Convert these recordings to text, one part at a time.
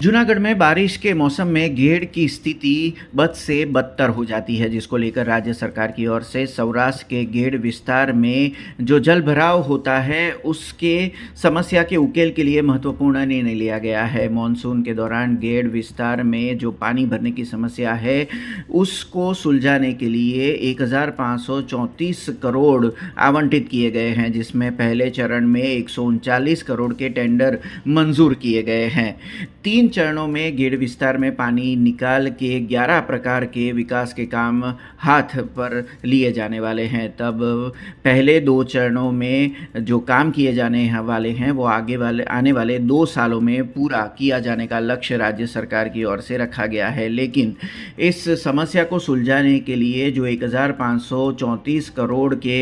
जूनागढ़ में बारिश के मौसम में घेड़ की स्थिति बद से बदतर हो जाती है, जिसको लेकर राज्य सरकार की ओर से सौराष्ट्र के घेड़ विस्तार में जो जल भराव होता है उसके समस्या के उकेल के लिए महत्वपूर्ण निर्णय लिया गया है। मानसून के दौरान घेड़ विस्तार में जो पानी भरने की समस्या है उसको सुलझाने के लिए 1534 करोड़ आवंटित किए गए हैं, जिसमें पहले चरण में 139 करोड़ के टेंडर मंजूर किए गए हैं। 3 चरणों में घेड़ विस्तार में पानी निकाल के 11 प्रकार के विकास के काम हाथ पर लिए जाने वाले हैं। तब पहले 2 चरणों में जो काम किए जाने वाले हैं वो आने वाले 2 सालों में पूरा किया जाने का लक्ष्य राज्य सरकार की ओर से रखा गया है। लेकिन इस समस्या को सुलझाने के लिए जो 1534 करोड़ के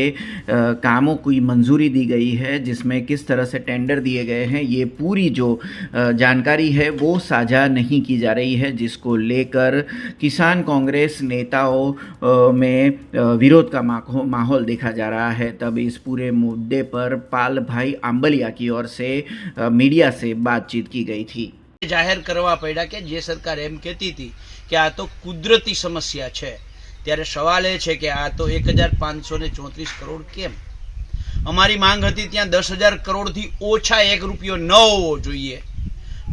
कामों की मंजूरी दी गई है, जिसमें किस तरह से टेंडर दिए गए हैं, ये पूरी जो जानकारी है वो साझा नहीं की जा रही है, जिसको लेकर किसान कांग्रेस नेताओं में विरोध का माहौल देखा जा रहा है। तब इस पूरे मुद्दे पर पाल भाई आंबलिया की ओर से मीडिया से बातचीत की गई थी। जाहिर करवा पड़ा कि जे सरकार एम कहती थी कि आ तो कुदरती समस्या है, त्यारे सवाल ए छे कि आ तो 1534 करोड़ केम? अमारी मांग हती त्यां 10,000 करोड़ थी ओछा 1 रूपियो न होवो जोईए,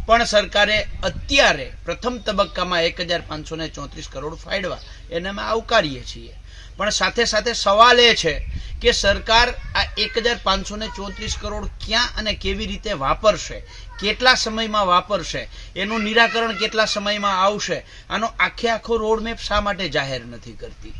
पण सरकारे अत्यारे प्रथम तबक्कामां 1534 करोड़ फाळवा एने अमे आवकारीए छीए। पण साथे साथे सवाल ए छे कि सरकार आ 1534 करोड़ क्यां अने केवी रीते वापरशे, केटला समयमां वापरशे, एनुं निराकरण केटला समयमां आवशे, आनो आखे आखो रोडमेप शा माटे जाहेर नथी करती?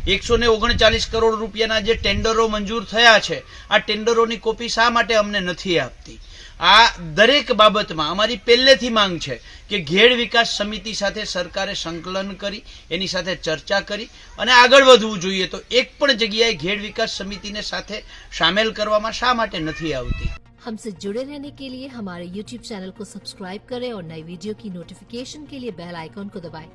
139 करोड़ रूपियाना जे टेंडरो मंजूर थया छे, आ टेंडरोनी कॉपी शा माटे अमने नथी आपती? आ दरेक बाबतमां अमारी पहेलेथी मांग छे कि घेड़ विकास समिति साथे सरकारे संकलन करी, एनी साथे चर्चा करी अने आगळ वधवुं जोईए। तो एक पण जग्याए घेड़ विकास समितिने साथे शामिल करवामां शा माटे नथी आवती? हमसे जुड़े रहने के लिए हमारे YouTube चैनल को सब्सक्राइब करें और नई वीडियो की नोटिफिकेशन के लिए बेल आइकॉन को दबाएं।